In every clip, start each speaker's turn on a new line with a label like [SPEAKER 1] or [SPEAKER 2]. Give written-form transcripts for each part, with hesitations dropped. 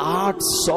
[SPEAKER 1] 800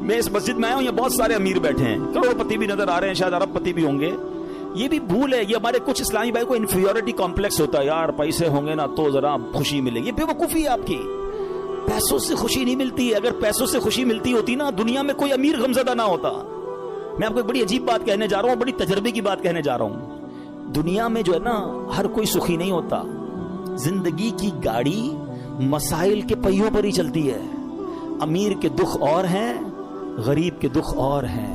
[SPEAKER 1] میں اس مسجد میں آیا ہوں, یہ بہت سارے امیر بیٹھے ہیں, کروڑپتی بھی نظر آ رہے ہیں, شاید ارب پتی بھی ہوں گے. یہ بھی بھول ہے, یہ ہمارے کچھ اسلامی بھائی کو انفیریٹی کمپلیکس ہوتا ہے, یار پیسے ہوں گے نا تو ذرا خوشی ملے گی. یہ بیوقوفی ہے آپ کی, پیسوں سے خوشی نہیں ملتی. اگر پیسوں سے خوشی ملتی ہوتی نا, دنیا میں کوئی امیر غمزدہ نہ ہوتا. میں آپ کو ایک بڑی عجیب بات کہنے جا رہا ہوں, بڑی تجربے کی بات کہنے جا رہا ہوں. دنیا میں جو ہے نا, ہر کوئی سخی نہیں ہوتا. زندگی کی گاڑی مسائل کے پہیوں پر ہی چلتی ہے. امیر کے دکھ اور ہیں, غریب کے دکھ اور ہیں.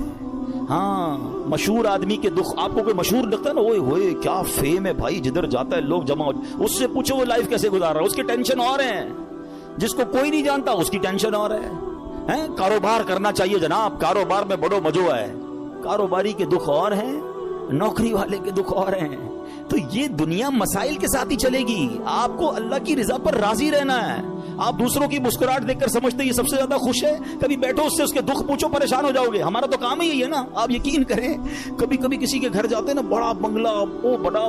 [SPEAKER 1] ہاں, مشہور آدمی کے دکھ, آپ کو کوئی مشہور لگتا ہے نا, اوئے ہوئے کیا فیم ہے بھائی, جدھر جاتا ہے لوگ جمع, اس سے پوچھو وہ لائف کیسے گزار رہا ہے, اس کی ٹینشن اور ہیں. جس کو کوئی نہیں جانتا اس کی ٹینشن اور ہے. کاروبار کرنا چاہیے جناب, کاروبار میں بڑو مزو ہے. کاروباری کے دکھ اور ہیں, نوکری والے کے دکھ اور ہیں. تو یہ دنیا مسائل کے ساتھ ہی چلے گی. آپ کو اللہ کی رضا پر راضی رہنا ہے. آپ دوسروں کی مسکراہٹ دیکھ کر سمجھتے یہ سب سے زیادہ خوش ہے, کبھی بیٹھو اس سے اس کے دکھ پوچھو, پریشان ہو جاؤ گے. ہمارا تو کام ہی یہی ہے نا. آپ یقین کریں, کبھی کبھی کسی کے گھر جاتے ہیں نا, بڑا بنگلہ, وہ بڑا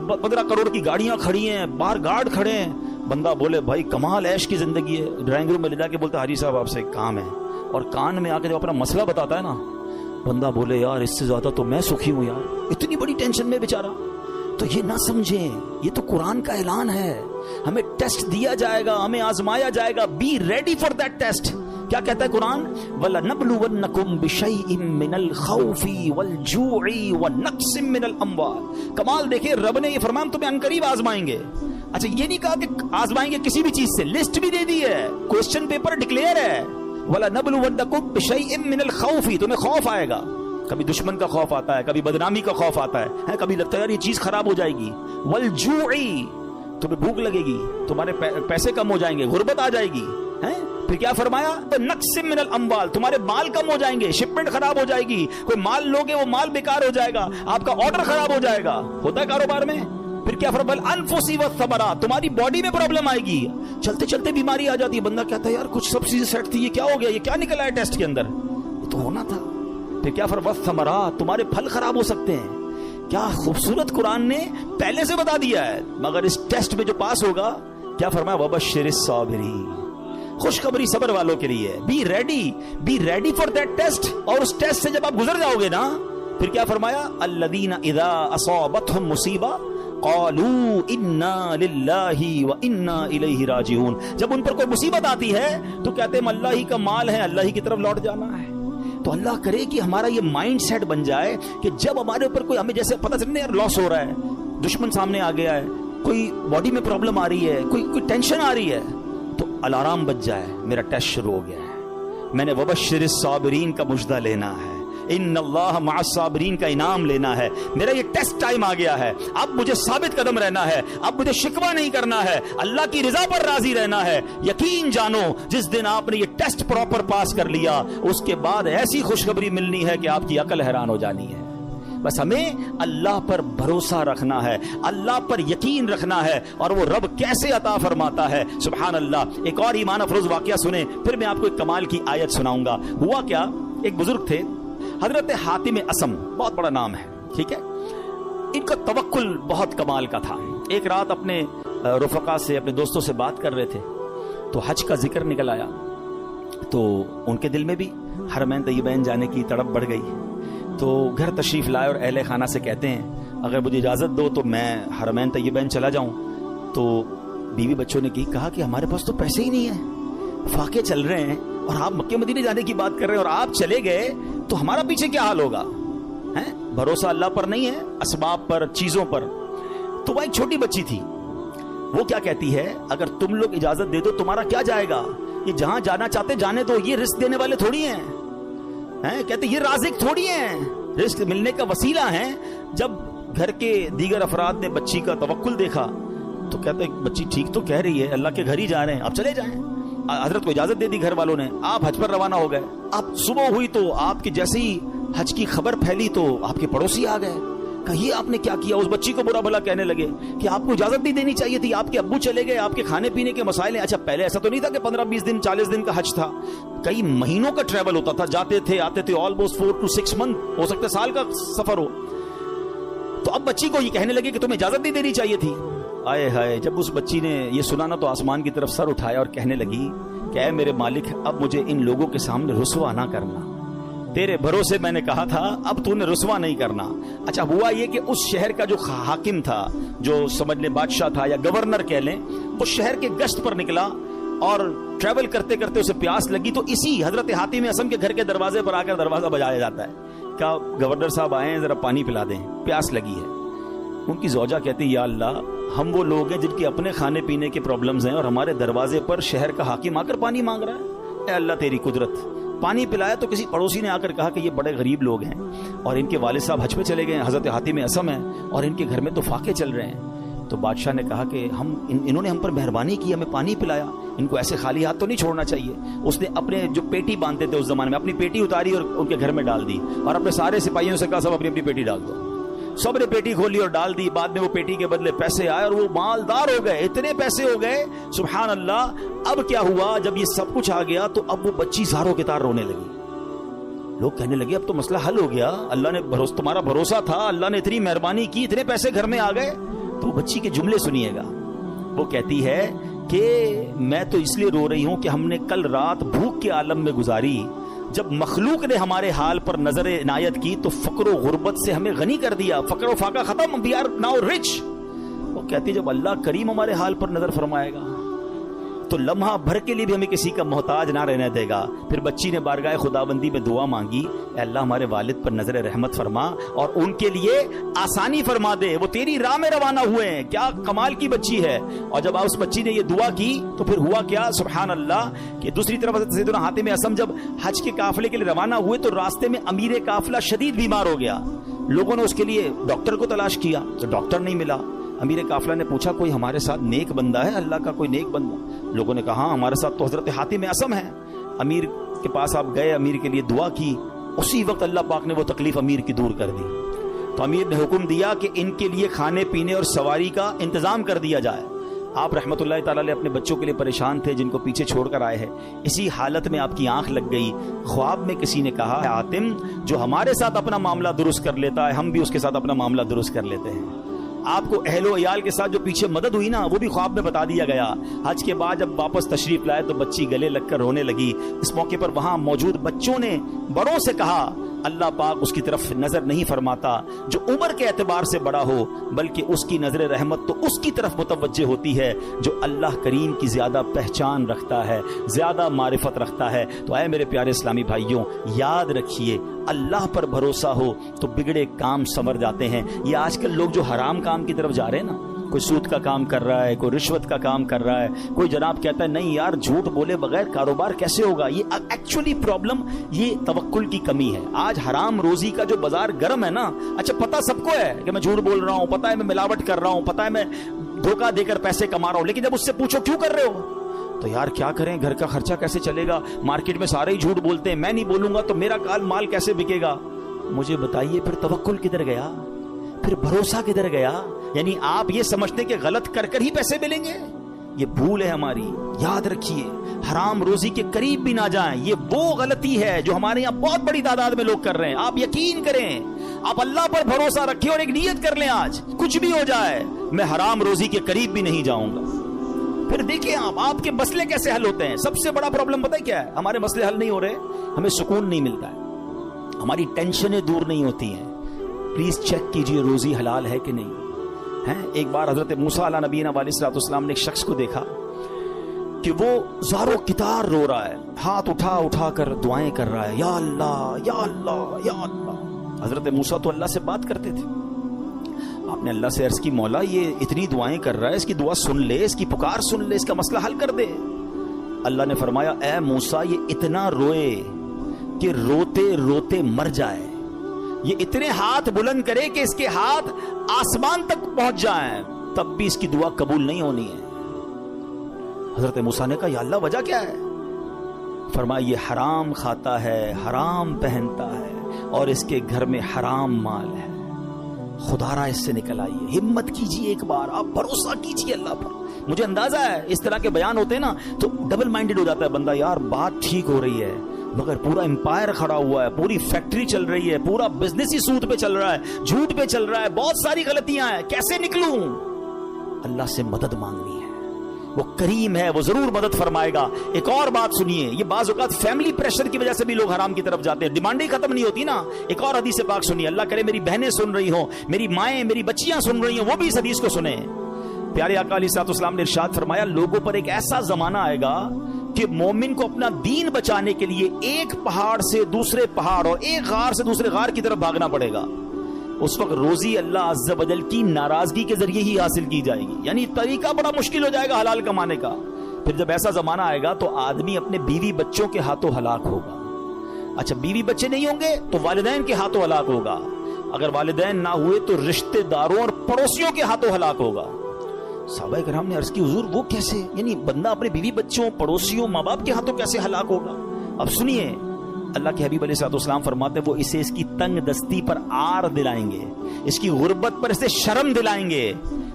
[SPEAKER 1] 15 کروڑ کی گاڑیاں کھڑی ہیں, باہر گارڈ کھڑے ہیں. بندہ بولے بھائی کمال عیش کی زندگی ہے, ڈرائنگ روم میں لے جا کے بولتا حاجی صاحب آپ سے ایک کام ہے, اور کان میں آ کے جب اپنا مسئلہ بتاتا ہے نا, بندہ بولے یار اس سے زیادہ تو میں سخی ہوں یار, اتنی بڑی ٹینشن میں بیچارہ. تو یہ نہ سمجھیں, یہ تو قرآن کا اعلان ہے. ہمیں ٹیسٹ دیا جائے گا, ہمیں آزمایا جائے گا. Be ready for that test. کیا کہتا ہے قرآن؟ وَلَنَبْلُوَنَّكُمْ بِشَيْءٍ مِّنَ الْخَوْفِ وَالْجُوعِ وَنَقْصٍ مِّنَ الْأَمْوَالِ. کمال دیکھیں, رب نے یہ فرمایا تمہیں عنقریب آزمائیں گے. اچھا, یہ نہیں کہا کہ آزمائیں گے کسی بھی چیز سے, لسٹ بھی دے دی ہے, کوسچن پیپر ڈکلیئر ہے. وَلَنَبْلُوَنَّكُمْ بِشَيْءٍ مِّنَ الْخَوْفِ, تمہیں خوف آئے گا. کبھی دشمن کا خوف آتا ہے, کبھی بدنامی کا خوف آتا ہے, کبھی لگتا ہے یار یہ چیز خراب ہو جائے گی. والجوعی, تمہیں بھوک لگے گی, تمہارے پیسے کم ہو جائیں گے, غربت آ جائے گی. پھر کیا فرمایا؟ نقص من الاموال, تمہارے مال کم ہو جائیں گے, شپمنٹ خراب ہو جائے گی, کوئی مال لوگے وہ مال بیکار ہو جائے گا, آپ کا آرڈر خراب ہو جائے گا. ہوتا ہے کاروبار میں. پھر کیا فرمایا؟ الانفس والثمرات, تمہاری باڈی میں پرابلم آئے گی, چلتے چلتے بیماری آ جاتی ہے. بندہ کہتا ہے یار کچھ سب چیزیں سیٹ تھی, یہ کیا ہو گیا, یہ کیا نکلا ہے ٹیسٹ کے اندر, یہ تو ہونا تھا. پھر کیا فرمایا؟ والثمرات, تمہارے پھل خراب ہو سکتے ہیں. کیا خوبصورت قرآن نے پہلے سے بتا دیا ہے. مگر اس ٹیسٹ میں جو پاس ہوگا, کیا فرمایا؟ وبشر الصابرین, خوشخبری صبر والوں کے لیے. Be ready for that test. اور اس ٹیسٹ سے جب آپ گزر جاؤ گے نا, پھر کیا فرمایا؟ الذین اذا اصابتهم مصیبہ قالوا انا للہ وانا الیہ راجعون. جب ان پر کوئی مصیبت آتی ہے تو کہتے ہیں اللہ ہی کا مال ہے, اللہ ہی کی طرف لوٹ جانا ہے. تو اللہ کرے کہ ہمارا یہ مائنڈ سیٹ بن جائے کہ جب ہمارے اوپر کوئی, ہمیں جیسے پتہ چلے یار لاس ہو رہا ہے, دشمن سامنے آ گیا ہے, کوئی باڈی میں پرابلم آ رہی ہے, کوئی ٹینشن آ رہی ہے, تو الارم بج جائے, میرا ٹیسٹ شروع ہو گیا ہے, میں نے وبشر الصابرین کا مجدہ لینا ہے, ان اللہ مع الصابرین کا انعام لینا ہے. میرا یہ ٹیسٹ ٹائم آ گیا ہے, اب مجھے ثابت قدم رہنا ہے, اب مجھے شکوہ نہیں کرنا ہے, اللہ کی رضا پر راضی رہنا ہے. یقین جانو جس دن آپ نے یہ ٹیسٹ پراپر پاس کر لیا, اس کے بعد ایسی خوشخبری ملنی ہے کہ آپ کی عقل حیران ہو جانی ہے. بس ہمیں اللہ پر بھروسہ رکھنا ہے, اللہ پر یقین رکھنا ہے, اور وہ رب کیسے عطا فرماتا ہے. سبحان اللہ. ایک اور ایمان افروز واقعہ سنیں, پھر میں آپ کو ایک کمال کی آیت سناؤں گا. ہوا کیا, ایک بزرگ تھے حضرت حاتم اسم, بہت بڑا نام ہے, ٹھیک ہے. ان کا توکل بہت کمال کا تھا. ایک رات اپنے رفقا سے, اپنے دوستوں سے بات کر رہے تھے, تو حج کا ذکر نکل آیا. تو ان کے دل میں بھی حرمین طیبین جانے کی تڑپ بڑھ گئی. تو گھر تشریف لائے اور اہل خانہ سے کہتے ہیں اگر مجھے اجازت دو تو میں حرمین طیبین چلا جاؤں. تو بیوی بچوں نے کہا کہ ہمارے پاس تو پیسے ہی نہیں ہیں, فاقے چل رہے ہیں, اور آپ مکہ مدینے جانے کی بات کر رہے ہیں, اور آپ چلے گئے تو ہمارا پیچھے کیا حال ہوگا. بھروسہ اللہ پر نہیں ہے, اسباب پر, چیزوں پر. تو وہ ایک چھوٹی بچی تھی, وہ کیا کہتی ہے, اگر تم لوگ اجازت دے دو تمہارا کیا جائے گا, یہ جہاں جانا چاہتے جانے دو, یہ رزق دینے والے تھوڑی ہیں. کہتے یہ رازق تھوڑی ہیں, رزق ملنے کا وسیلہ ہیں. جب گھر کے دیگر افراد نے بچی کا توکل دیکھا تو کہتے بچی ٹھیک تو کہہ رہی ہے, اللہ کے گھر ہی جا رہے ہیں, آپ چلے جائیں. حضرت کو اجازت دے دی گھر والوں نے, آپ حج پر روانہ ہو گئے. اب صبح ہوئی تو آپ کی جیسے ہی حج کی خبر پھیلی تو آپ کے پڑوسی آ گئے, کہیے آپ نے کیا کیا. اس بچی کو برا بھلا کہنے لگے کہ آپ کو اجازت نہیں دینی چاہیے تھی, آپ کے ابو چلے گئے, آپ کے کھانے پینے کے مسائل ہیں. اچھا پہلے ایسا تو نہیں تھا کہ 15-20 دن 40 دن کا حج تھا, کئی مہینوں کا ٹریول ہوتا تھا, جاتے تھے آتے تھے, آلموسٹ 4 to 6 month, ہو سکتا ہے سال کا سفر ہو. تو اب بچی کو یہ کہنے لگے کہ تمہیں اجازت نہیں دینی چاہیے تھی. آئے ہائے، جب اس بچی نے یہ سنا نا تو آسمان کی طرف سر اٹھایا اور کہنے لگی کہ اے میرے مالک، اب مجھے ان لوگوں کے سامنے رسوا نہ کرنا، تیرے بھروسے میں نے کہا تھا، اب تو نے رسوا نہیں کرنا۔ اچھا ہوا یہ کہ اس شہر کا جو حاکم تھا، جو سمجھ لیں بادشاہ تھا یا گورنر کہہ لیں، وہ شہر کے گشت پر نکلا اور ٹریول کرتے کرتے اسے پیاس لگی تو اسی حضرت حاتم اصم کے گھر کے دروازے پر آ کر دروازہ بجایا جاتا ہے، کیا گورنر صاحب آئے ہیں، ذرا پانی پلا دیں، پیاس لگی ہے۔ ان کی زوجہ کہتی یا اللہ، ہم وہ لوگ ہیں جن کے اپنے کھانے پینے کے پرابلمز ہیں اور ہمارے دروازے پر شہر کا حاکم آ کر پانی مانگ رہا ہے، اے اللہ تیری قدرت۔ پانی پلایا تو کسی پڑوسی نے آ کر کہا کہ یہ بڑے غریب لوگ ہیں اور ان کے والد صاحب حج پہ چلے گئے ہیں، حضرت حاتم اصم ہیں، اور ان کے گھر میں تو فاقے چل رہے ہیں۔ تو بادشاہ نے کہا کہ انہوں نے ہم پر مہربانی کی، ہمیں پانی پلایا، ان کو ایسے خالی ہاتھ تو نہیں چھوڑنا چاہیے۔ اس نے اپنے جو پیٹی باندھتے تھے اس زمانے میں، اپنی پیٹی اتاری اور ان کے گھر میں ڈال دی، اور اپنے سارے سپاہیوں سے کہا سب اپنی اپنی پیٹی ڈال دو۔ سب نے پیٹی کھولی اور ڈال دی۔ بعد میں وہ پیٹی کے بدلے پیسے آئے اور وہ مالدار ہو گئے، اتنے پیسے ہو گئے سبحان اللہ۔ اب کیا ہوا، جب یہ سب کچھ آ گیا تو اب وہ بچی زاروں کے تار رونے لگی۔ لوگ کہنے لگے اب تو مسئلہ حل ہو گیا، اللہ نے تمہارا بھروسہ تھا، اللہ نے اتنی مہربانی کی، اتنے پیسے گھر میں آ گئے۔ تو بچی کے جملے سنیے گا، وہ کہتی ہے کہ میں تو اس لیے رو رہی ہوں کہ ہم نے کل رات بھوک کے عالم میں گزاری، جب مخلوق نے ہمارے حال پر نظر عنایت کی تو فقر و غربت سے ہمیں غنی کر دیا، فقر و فاقہ ختم، وی آر ناؤ رچ۔ وہ کہتی جب اللہ کریم ہمارے حال پر نظر فرمائے گا تو لمحہ بھر کے لیے بھی ہمیں کسی کا محتاج نہ رہنے دے گا۔ پھر بچی نے بارگاہ خداوندی میں دعا مانگی، اے اللہ ہمارے والد پر نظر رحمت فرما اور ان کے لیے آسانی فرما دے، وہ تیری راہ میں روانہ ہوئے ہیں۔ کیا کمال کی بچی ہے۔ اور جب اس بچی نے یہ دعا کی تو پھر ہوا کیا سبحان اللہ کہ دوسری طرف سیدنا حاتم اصم جب حج کے قافلے کے لیے روانہ ہوئے تو راستے میں امیر قافلہ شدید بیمار ہو گیا۔ لوگوں نے اس کے لیے ڈاکٹر کو تلاش کیا تو ڈاکٹر نہیں ملا۔ امیر قافلہ نے پوچھا کوئی ہمارے ساتھ نیک بندہ ہے، اللہ کا کوئی نیک بندہ؟ لوگوں نے کہا ہاں ہمارے ساتھ تو حضرت حاتم اصم ہے۔ امیر کے پاس آپ گئے، امیر کے لیے دعا کی، اسی وقت اللہ پاک نے وہ تکلیف امیر کی دور کر دی۔ تو امیر نے حکم دیا کہ ان کے لیے کھانے پینے اور سواری کا انتظام کر دیا جائے۔ آپ رحمت اللہ تعالی علیہ اپنے بچوں کے لیے پریشان تھے جن کو پیچھے چھوڑ کر آئے ہیں، اسی حالت میں آپ کی آنکھ لگ گئی۔ خواب میں کسی نے کہا حاتم جو ہمارے ساتھ اپنا معاملہ درست کر لیتا ہے ہم بھی اس کے ساتھ اپنا معاملہ درست کر لیتے ہیں۔ آپ کو اہل و عیال کے ساتھ جو پیچھے مدد ہوئی نا وہ بھی خواب میں بتا دیا گیا۔ حج کے بعد جب واپس تشریف لائے تو بچی گلے لگ کر رونے لگی۔ اس موقع پر وہاں موجود بچوں نے بڑوں سے کہا اللہ پاک اس کی طرف نظر نہیں فرماتا جو عمر کے اعتبار سے بڑا ہو، بلکہ اس کی نظر رحمت تو اس کی طرف متوجہ ہوتی ہے جو اللہ کریم کی زیادہ پہچان رکھتا ہے، زیادہ معرفت رکھتا ہے۔ تو اے میرے پیارے اسلامی بھائیوں، یاد رکھیے اللہ پر بھروسہ ہو تو بگڑے کام سنور جاتے ہیں۔ یہ آج کل لوگ جو حرام کام کی طرف جا رہے ہیں نا، کوئی سود کا کام کر رہا ہے، کوئی رشوت کا کام کر رہا ہے، کوئی جناب کہتا ہے نہیں یار جھوٹ بولے بغیر کاروبار کیسے ہوگا، یہ ایکچولی پرابلم یہ توکل کی کمی ہے۔ آج حرام روزی کا جو بازار گرم ہے نا، اچھا پتہ سب کو ہے کہ میں جھوٹ بول رہا ہوں، پتہ ہے میں ملاوٹ کر رہا ہوں، پتہ ہے میں دھوکہ دے کر پیسے کما رہا ہوں، لیکن جب اس سے پوچھو کیوں کر رہے ہو تو یار کیا کریں، گھر کا خرچہ کیسے چلے گا، مارکیٹ میں سارے ہی جھوٹ بولتے ہیں، میں نہیں بولوں گا تو میرا مال کیسے بکے گا۔ مجھے بتائیے پھر توکل کدھر گیا، پھر بھروسہ کدھر گیا؟ یعنی آپ یہ سمجھتے کہ غلط کر کر ہی پیسے ملیں گے، یہ بھول ہے ہماری۔ یاد رکھیے حرام روزی کے قریب بھی نہ جائیں، یہ وہ غلطی ہے جو ہمارے یہاں بہت بڑی تعداد میں لوگ کر رہے ہیں۔ آپ یقین کریں، آپ اللہ پر بھروسہ رکھیں اور ایک نیت کر لیں آج کچھ بھی ہو جائے میں حرام روزی کے قریب بھی نہیں جاؤں گا۔ پھر دیکھیں آپ کے مسئلے کیسے حل ہوتے ہیں۔ سب سے بڑا پرابلم پتہ ہے کیا ہے؟ ہمارے مسئلے حل نہیں ہو رہے، ہمیں سکون نہیں ملتا ہے، ہماری ٹینشنیں دور نہیں ہوتی ہیں۔ پلیز چیک کیجئے روزی حلال ہے کہ نہیں ہے۔ ایک بار حضرت موسیٰ علیہ نبینا علیہ الصلوۃ والسلام نے ایک شخص کو دیکھا کہ وہ زارو کتار رو رہا ہے، ہاتھ اٹھا اٹھا کر دعائیں کر رہا ہے، یا اللہ یا اللہ یا اللہ۔ حضرت موسیٰ تو اللہ سے بات کرتے تھے، آپ نے اللہ سے عرض کی مولا یہ اتنی دعائیں کر رہا ہے، اس کی دعا سن لے، اس کی پکار سن لے، اس کا مسئلہ حل کر دے۔ اللہ نے فرمایا اے موسیٰ یہ اتنا روئے کہ روتے روتے مر جائے، یہ اتنے ہاتھ بلند کرے کہ اس کے ہاتھ آسمان تک پہنچ جائیں، تب بھی اس کی دعا قبول نہیں ہونی ہے۔ حضرت موسیٰ نے کہا یا اللہ وجہ کیا ہے؟ فرمایا یہ حرام کھاتا ہے، حرام پہنتا ہے اور اس کے گھر میں حرام مال ہے، خدا را اس سے نکل آئیے۔ ہمت کیجئے، ایک بار آپ بھروسہ کیجئے اللہ پر۔ مجھے اندازہ ہے اس طرح کے بیان ہوتے ہیں نا تو ڈبل مائنڈڈ ہو جاتا ہے بندہ، یار بات ٹھیک ہو رہی ہے مگر پورا امپائر کھڑا ہوا ہے، پوری فیکٹری چل رہی ہے، پورا بزنس ہی سود پہ چل رہا ہے، جھوٹ پہ چل رہا ہے، بہت ساری غلطیاں ہیں، کیسے نکلوں؟ اللہ سے مدد مانگنی ہے. وہ کریم ہے, وہ ضرور مدد فرمائے گا. ایک اور بات سنیے, یہ بعض اوقات فیملی پریشر کی وجہ سے بھی لوگ حرام کی طرف جاتے ہیں, ڈیمانڈیں ختم نہیں ہوتی نا. ایک اور حدیث پاک سنیے, اللہ کرے میری بہنیں سن رہی ہوں, میری مائیں, میری بچیاں سن رہی ہوں, وہ بھی اس حدیث کو سنیں. پیارے آقا علیہ الصلوۃ والسلام نے ارشاد فرمایا, لوگوں پر ایک ایسا زمانہ آئے گا کہ مومن کو اپنا دین بچانے کے لیے ایک پہاڑ سے دوسرے پہاڑ اور ایک غار سے دوسرے غار کی طرف بھاگنا پڑے گا. اس وقت روزی اللہ عز و جل کی ناراضگی کے ذریعے ہی حاصل کی جائے گی, یعنی طریقہ بڑا مشکل ہو جائے گا حلال کمانے کا. پھر جب ایسا زمانہ آئے گا تو آدمی اپنے بیوی بچوں کے ہاتھوں ہلاک ہوگا. اچھا, بیوی بچے نہیں ہوں گے تو والدین کے ہاتھوں ہلاک ہوگا. اگر والدین نہ ہوئے تو رشتہ داروں اور پڑوسیوں کے ہاتھوں ہلاک ہوگا. صحابہ کرام نے عرض کی, حضور وہ کیسے, یعنی بندہ اپنے بیوی بچوں, پڑوسیوں, ماں باپ کے ہاتھوں کیسے ہلاک ہوگا؟ اب سنیے, اللہ کے حبیب علیہ الصلوۃ والسلام فرماتے ہیں, وہ اسے اس کی تنگ دستی پر عار دلائیں گے, اس کی غربت پر اسے شرم دلائیں گے,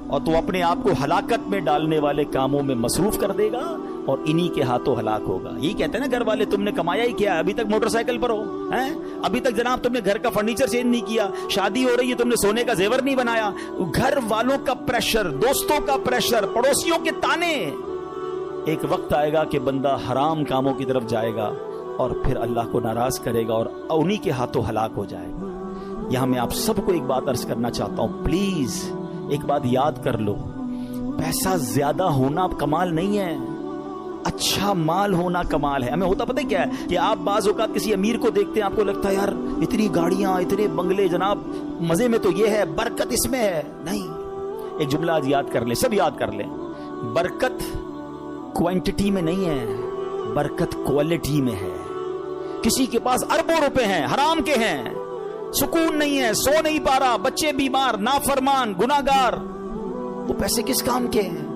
[SPEAKER 1] اور تو اپنے آپ کو ہلاکت میں ڈالنے والے کاموں میں مصروف کر دے گا اور انہی کے ہاتھوں ہلاک ہوگا. یہی کہتے ہیں نا گھر والے, تم نے کمایا ہی کیا, ابھی تک موٹر سائیکل پر ہو ہیں, ابھی تک جناب تم نے گھر کا فرنیچر چینج نہیں کیا, شادی ہو رہی ہے تم نے سونے کا زیور نہیں بنایا. گھر والوں کا پریشر, دوستوں کا پریشر, پڑوسیوں کے تانے. ایک وقت آئے گا کہ بندہ حرام کاموں کی طرف جائے گا اور پھر اللہ کو ناراض کرے گا اور انہی کے ہاتھوں ہلاک ہو جائے گا. یہاں میں آپ سب کو ایک بات عرض کرنا چاہتا ہوں, پلیز ایک بات یاد کر لو, پیسہ زیادہ ہونا کمال نہیں ہے, اچھا مال ہونا کمال ہے. ہمیں ہوتا پتہ کیا ہے کہ آپ بعض اوقات کسی امیر کو دیکھتے ہیں, آپ کو لگتا ہے یار اتنی گاڑیاں, اتنے بنگلے, جناب مزے میں تو یہ ہے, برکت اس میں ہے. نہیں, ایک جملہ آج یاد کر لیں, سب یاد کر لیں, برکت کوانٹٹی میں نہیں ہے, برکت کوالٹی میں ہے. کسی کے پاس اربوں روپے ہیں, حرام کے ہیں, سکون نہیں ہے, سو نہیں پا رہا, بچے بیمار, نافرمان, گناہگار, وہ پیسے کس کام کے ہیں؟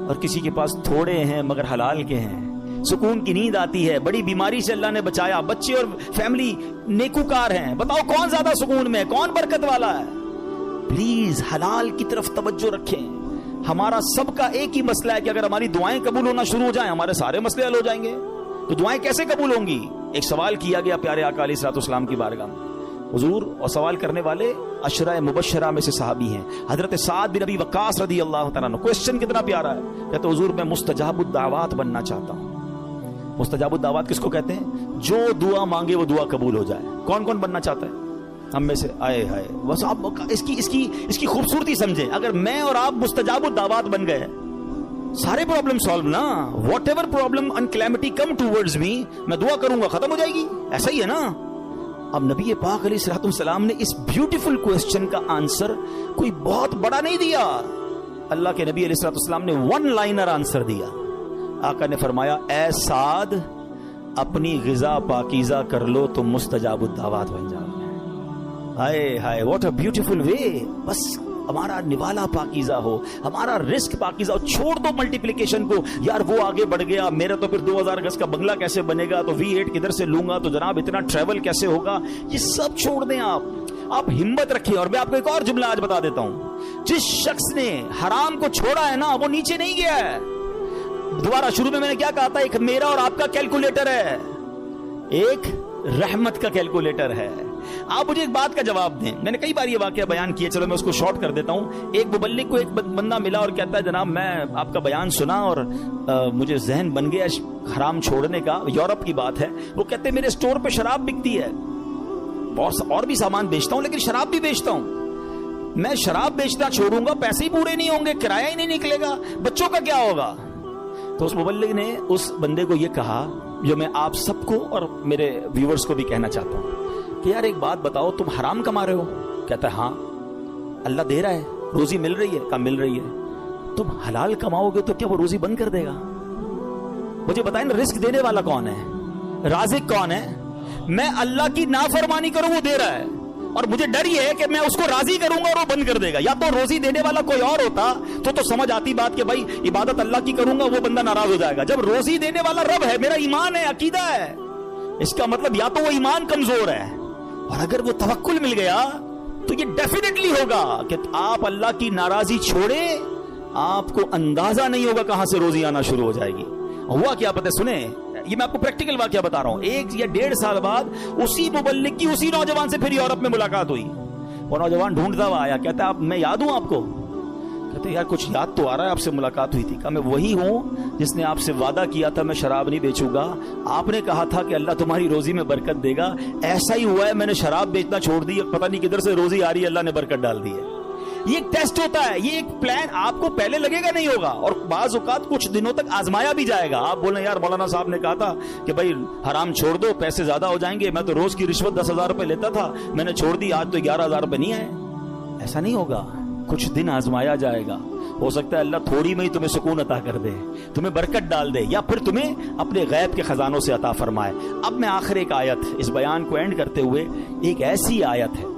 [SPEAKER 1] اور کسی کے پاس تھوڑے ہیں مگر حلال کے ہیں, سکون کی نیند آتی ہے, بڑی بیماری سے اللہ نے بچایا, بچے اور فیملی نیکوکار ہیں. بتاؤ کون زیادہ سکون میں, کون برکت والا ہے؟ پلیز حلال کی طرف توجہ رکھیں. ہمارا سب کا ایک ہی مسئلہ ہے کہ اگر ہماری دعائیں قبول ہونا شروع ہو جائیں, ہمارے سارے مسئلے حل ہو جائیں گے. تو دعائیں کیسے قبول ہوں گی؟ ایک سوال کیا گیا پیارے آقا علیہ الصلوۃ والسلام کی بارگاہ میں, حضور, اور سوال کرنے والے عشرہ مبشرہ میں سے صحابی ہیں, حضرت سعد بن ابی وقاص رضی اللہ تعالیٰ عنہ. کوسچن کتنا پیارا ہے, کہتے حضور میں مستجاب الدعوات بننا چاہتا ہوں. مستجاب الدعوات کس کو کہتے ہیں؟ جو دعا مانگے وہ دعا قبول ہو جائے. کون کون بننا چاہتا ہے ہم میں سے؟ آئے ہائے, بس آپ اس کی خوبصورتی سمجھیں. اگر میں اور آپ مستجاب الدعوات بن گئے, سارے پرابلم سالو نا. Whatever problem and calamity come towards me, میں دعا کروں گا, ختم ہو جائے گی. ایسا ہی ہے نا. اب نبی پاک علیہ الصلوۃ والسلام نے اس بیوٹیفل کوسچن کا آنسر کوئی بہت بڑا نہیں دیا. اللہ کے نبی علیہ الصلوۃ والسلام نے ون لائنر آنسر دیا. آقا نے فرمایا, اے سعد, اپنی غذا پاکیزہ کر لو تو مستجاب الدعوات بن جاؤ. ہائے ہائے, واٹ اے بیوٹیفل وے. بس ہمارا نوالا پاکیزہ ہو, ہمارا رزق پاکیزہ ہو. چھوڑ دو ملٹیپلیکیشن کو, یار وہ آگے بڑھ گیا, میرا تو پھر 2000 گز کا بنگلہ کیسے بنے گا, تو V8 کدھر سے لوں گا, تو جناب اتنا ٹریول کیسے ہوگا. یہ سب چھوڑ دیں آپ ہمت رکھیں. اور میں آپ کو ایک اور جملہ آج بتا دیتا ہوں, جس شخص نے حرام کو چھوڑا ہے نا, وہ نیچے نہیں گیا ہے. دوبارہ شروع میں نے کیا کہا تھا, ایک میرا اور آپ کا کیلکولیٹر ہے, ایک رحمت کا کیلکولیٹر ہے. آپ مجھے ایک بات کا جواب دیں. میں نے کئی بار یہ واقعہ بیان کیا, چلو میں اس کو شارٹ کر دیتا ہوں. ایک مبلغ کو ایک بندہ ملا اور کہتا ہے, جناب میں آپ کا بیان سنا اور مجھے ذہن بن گیا حرام چھوڑنے کا. یورپ کی بات ہے. وہ کہتے ہیں میرے اسٹور پہ شراب بکتی ہے, اور بھی سامان بیچتا ہوں, لیکن شراب بھی بیچتا ہوں. میں شراب بیچنا چھوڑوں گا, پیسے ہی پورے نہیں ہوں گے, کرایہ ہی نہیں نکلے گا, بچوں کا کیا ہوگا. تو اس مبلغ نے اس بندے کو یہ کہا, جو میں آپ سب کو اور میرے ویورز کو بھی کہنا چاہتا ہوں, کہ یار ایک بات بتاؤ, تم حرام کما رہے ہو؟ کہتا ہے ہاں. اللہ دے رہا ہے, روزی مل رہی ہے؟ کہا مل رہی ہے. تم حلال کماؤ گے تو کیا وہ روزی بند کر دے گا؟ مجھے بتائیں نا, رزق دینے والا کون ہے, رازق کون ہے؟ میں اللہ کی نافرمانی کروں وہ دے رہا ہے, اور مجھے ڈر یہ ہے کہ میں اس کو راضی کروں گا اور وہ بند کر دے گا. یا تو روزی دینے والا کوئی اور ہوتا تو سمجھ آتی بات کہ بھائی عبادت اللہ کی کروں گا, وہ بندہ ناراض ہو جائے گا. جب روزی دینے والا رب ہے, میرا ایمان ہے, عقیدہ ہے, اس کا مطلب یا تو وہ ایمان کمزور ہے, اور اگر وہ توکل مل گیا تو یہ ڈیفینیٹلی ہوگا کہ آپ اللہ کی ناراضی چھوڑے, آپ کو اندازہ نہیں ہوگا کہاں سے روزی آنا شروع ہو جائے گی. ہوا کیا پتہ, سنیں, یہ میں آپ کو پریکٹیکل واقعہ بتا رہا ہوں. 1 یا 1.5 سال بعد اسی مبلغ کی اسی نوجوان سے پھر یورپ میں ملاقات ہوئی. وہ نوجوان ڈھونڈتا ہوا آیا, کہتا ہے میں یاد ہوں آپ کو. کہتے یار کچھ یاد تو آ رہا ہے، آپ سے ملاقات ہوئی تھی. کہا میں وہی ہوں جس نے آپ سے وعدہ کیا تھا میں شراب نہیں بیچوں گا. آپ نے کہا تھا کہ اللہ تمہاری روزی میں برکت دے گا، ایسا ہی ہوا ہے، میں نے شراب بیچنا چھوڑ دی، پتہ نہیں کدھر سے روزی آ رہی ہے، اللہ نے برکت ڈال دی ہے. یہ ایک ٹیسٹ ہوتا ہے، یہ ایک پلان آپ کو پہلے لگے گا نہیں ہوگا، اور بعض اوقات کچھ دنوں تک آزمایا بھی جائے گا. آپ بولیں یار مولانا صاحب نے کہا تھا کہ بھائی حرام چھوڑ دو، پیسے زیادہ ہو جائیں گے، میں تو روز کی رشوت 10,000 روپے لیتا تھا، میں نے چھوڑ دی، آج تو 11,000 روپے نہیں آئے. ایسا نہیں ہوگا، کچھ دن آزمایا جائے گا. ہو سکتا ہے اللہ تھوڑی میں ہی تمہیں سکون عطا کر دے، تمہیں برکت ڈال دے، یا پھر تمہیں اپنے غیب کے خزانوں سے عطا فرمائے. اب میں آخر ایک آیت اس بیان کو اینڈ کرتے ہوئے، ایک ایسی آیت ہے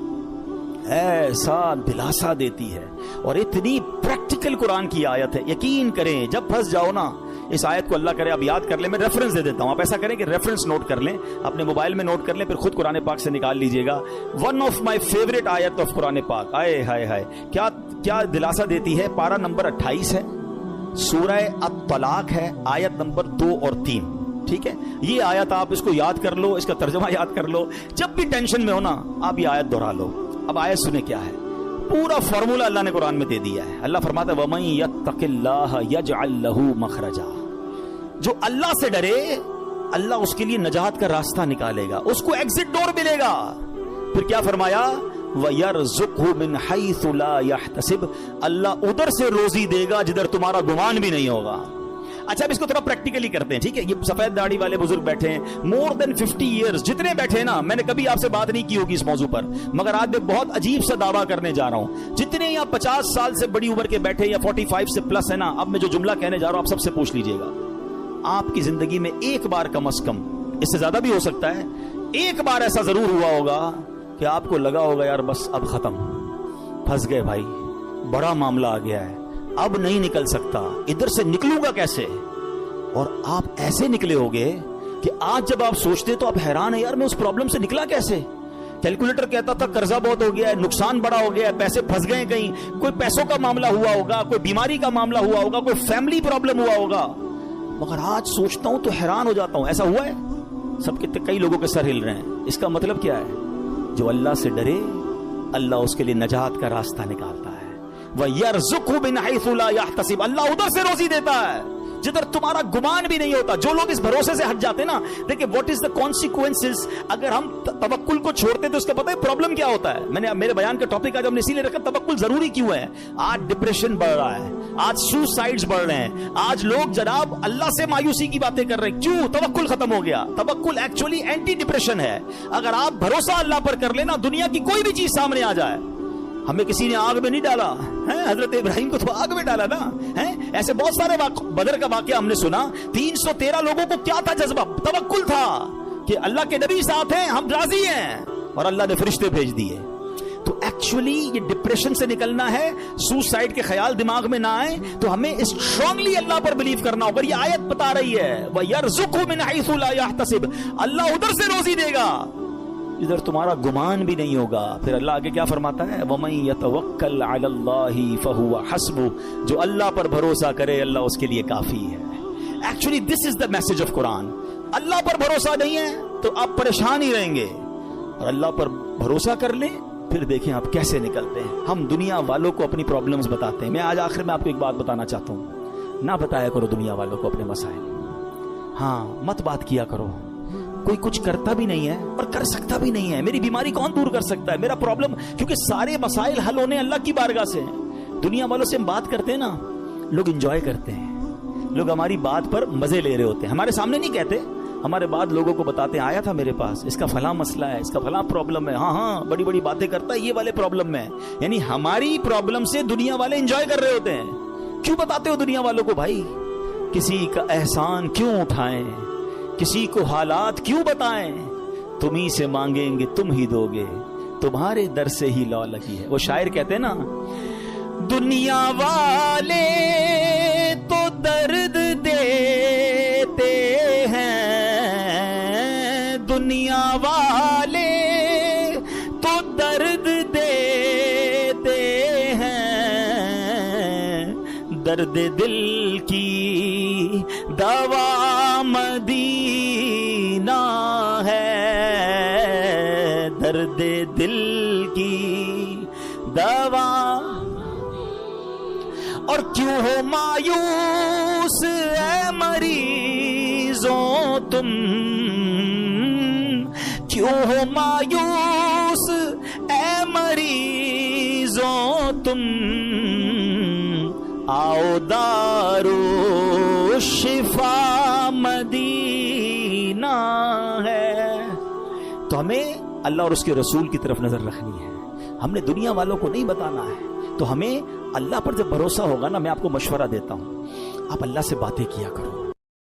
[SPEAKER 1] ایسا دلاسا دیتی ہے اور اتنی پریکٹیکل قرآن کی آیت ہے. یقین کریں جب پھنس جاؤ نا اس آیت کو، اللہ کرے آپ یاد کر لیں، میں ریفرنس دے دیتا ہوں، آپ ایسا کریں کہ ریفرنس نوٹ کر لیں، اپنے موبائل میں نوٹ کر لیں، پھر خود قرآن پاک سے نکال لیجئے گا. ون آف مائی فیوریٹ آیت آف قرآن پاک. آئے ہائے ہائے کیا دلاسا دیتی ہے. پارہ نمبر 28 ہے، سورہ الطلاق ہے، آیت نمبر 2 اور 3. ٹھیک ہے، یہ آیت آپ اس کو یاد کر لو، اس کا ترجمہ یاد کر لو، جب بھی ٹینشن میں ہو نا آپ یہ آیت دہرا لو. اب آیت سنیں کیا ہے، پورا فارمولہ اللہ نے قرآن میں دے دیا ہے. اللہ فرماتا ہے وَمَن يَتَّقِ اللَّهَ يَجْعَل لَّهُ مَخْرَجًا. جو اللہ سے ڈرے اللہ اس کے لیے نجات کا راستہ نکالے گا، اس کو ایگزٹ ڈور ملے گا. پھر کیا فرمایا وَيَرْزُقْهُ مِنْ حَيْثُ لَا يَحْتَسِبُ. اللہ ادھر سے روزی دے گا جدھر تمہارا گمان بھی نہیں ہوگا. اچھا اب اس کو تھوڑا پریکٹیکلی کرتے ہیں. ٹھیک ہے، یہ سفید داڑھی والے بزرگ بیٹھے ہیں، مور دین 50 ایئرز جتنے بیٹھے ہیں نا، میں نے کبھی آپ سے بات نہیں کی ہوگی اس موضوع پر، مگر آج میں بہت عجیب سا دعویٰ کرنے جا رہا ہوں. جتنے یا 50 سال سے بڑی عمر کے بیٹھے یا 45 سے پلس ہے نا، اب میں جو جملہ کہنے جا رہا ہوں آپ سب سے پوچھ لیجئے گا. آپ کی زندگی میں ایک بار کم از کم، اس سے زیادہ بھی ہو سکتا ہے، ایک بار ایسا ضرور ہوا ہوگا کہ آپ کو لگا ہوگا یار بس اب ختم، پھنس گئے بھائی، بڑا معاملہ آ گیا ہے، اب نہیں نکل سکتا، ادھر سے نکلوں گا کیسے. اور آپ ایسے نکلے ہوگے کہ آج جب آپ سوچتے تو آپ حیران ہیں یار میں اس پرابلم سے نکلا کیسے. کیلکولیٹر کہتا تھا قرضہ بہت ہو گیا ہے، نقصان بڑا ہو گیا ہے، پیسے پھنس گئے، کہیں کوئی پیسوں کا معاملہ ہوا ہوگا، کوئی بیماری کا معاملہ ہوا ہوگا، کوئی فیملی پرابلم ہوا ہوگا. مگر آج سوچتا ہوں تو حیران ہو جاتا ہوں. ایسا ہوا ہے؟ سب کے کئی لوگوں کے سر ہل رہے ہیں. اس کا مطلب کیا ہے؟ جو اللہ سے ڈرے اللہ اس کے لیے نجات کا راستہ نکالتا ہے. وَيَرْزُقْهُ مِنْ حَيْثُ لَا يَحْتَسِبُ. اللہ ادھر سے روزی دیتا ہے جدھر تمہارا گمان بھی نہیں ہوتا. جو لوگ اس بھروسے سے ہٹ جاتے نا، دیکھیں واٹ از دا کانسیکوینسز. اگر ہم توکل کو چھوڑتے تو اس کا پتہ ہے پرابلم کیا ہوتا ہے. میں نے میرے بیان کا ٹاپک آج ہم نے اسی لیے رکھا توکل ضروری کیوں ہے. آج ڈپریشن بڑھ رہا ہے، آج سوسائڈز بڑھ رہے ہیں، آج لوگ جناب اللہ سے مایوسی کی باتیں کر رہے ہیں. کیوں؟ توکل ختم ہو گیا. توکل ایکچولی اینٹی ڈپریشن ہے. اگر آپ بھروسہ اللہ پر کر لینا، دنیا کی کوئی بھی چیز سامنے آ جائے. ہمیں کسی نے آگ میں نہیں ڈالا، حضرت ابراہیم کو تو آگ میں ڈالا نا. ایسے بہت سارے بدر کا واقعہ ہم نے سنا. 313 لوگوں کو کیا تھا جذبہ؟ توکل تھا کہ اللہ کے نبی ساتھ ہیں، ہم راضی ہیں، اور اللہ نے فرشتے بھیج دیے. تو ایکچولی یہ ڈپریشن سے نکلنا ہے، سوسائڈ کے خیال دماغ میں نہ آئے تو ہمیں اسٹرانگلی اللہ پر بلیو کرنا ہوگا. یہ آیت بتا رہی ہے وَيَرْزُقْهُ مِنْ حَيْثُ لَا يَحْتَسِبُ. اللہ ادھر سے روزی دے گا ادھر تمہارا گمان بھی نہیں ہوگا. پھر اللہ آگے کیا فرماتا ہے وَمَن يَتَوَكَّلْ عَلَى اللَّهِ فَهُوَ حَسْبُهُ. جو اللہ پر بھروسہ کرے اللہ اس کے لیے کافی ہے. Actually this is the message of Quran. اللہ پر بھروسہ نہیں ہے تو آپ پریشان ہی رہیں گے، اور اللہ پر بھروسہ کر لیں پھر دیکھیں آپ کیسے نکلتے ہیں. ہم دنیا والوں کو اپنی پرابلمز بتاتے ہیں. میں آج آخر میں آپ کو ایک بات بتانا چاہتا ہوں، نہ بتایا کرو دنیا والوں کو اپنے مسائل. ہاں مت بات کیا کرو. کوئی کچھ کرتا بھی نہیں ہے اور کر سکتا بھی نہیں ہے. میری بیماری کون دور کر سکتا ہے؟ میرا پرابلم، کیونکہ سارے مسائل حل ہونے اللہ کی بارگاہ سے ہیں. دنیا والوں سے ہم بات کرتے ہیں نا، لوگ انجوائے کرتے ہیں، لوگ ہماری بات پر مزے لے رہے ہوتے ہیں. ہمارے سامنے نہیں کہتے، ہمارے بعد لوگوں کو بتاتے ہیں آیا تھا میرے پاس، اس کا فلاں مسئلہ ہے، اس کا فلاں پرابلم ہے. ہاں بڑی بڑی باتیں کرتا ہے یہ والے پرابلم میں. یعنی ہماری پرابلم سے دنیا والے انجوائے کر رہے ہوتے ہیں. کیوں بتاتے ہو دنیا والوں کو بھائی؟ کسی کا احسان کیوں اٹھائیں، کسی کو حالات کیوں بتائیں؟ تم ہی سے مانگیں گے تم ہی دو گے، تمہارے در سے ہی لو لگی ہے. وہ شاعر کہتے ہیں نا، دنیا والے تو درد دیتے ہیں، دنیا والے تو درد دیتے ہیں، درد دل کی دوا مدینہ ہے، درد دل کی دوا. اور کیوں ہو مایوس اے مریضوں تم، کیوں ہو مایوس اے مریضوں تم، آؤ دارو شفا مدینہ ہے۔ تو ہمیں اللہ اور اس کے رسول کی طرف نظر رکھنی ہے، ہم نے دنیا والوں کو نہیں بتانا ہے۔ تو ہمیں اللہ پر جب بھروسہ ہوگا نا، میں آپ کو مشورہ دیتا ہوں، آپ اللہ سے باتیں کیا کرو،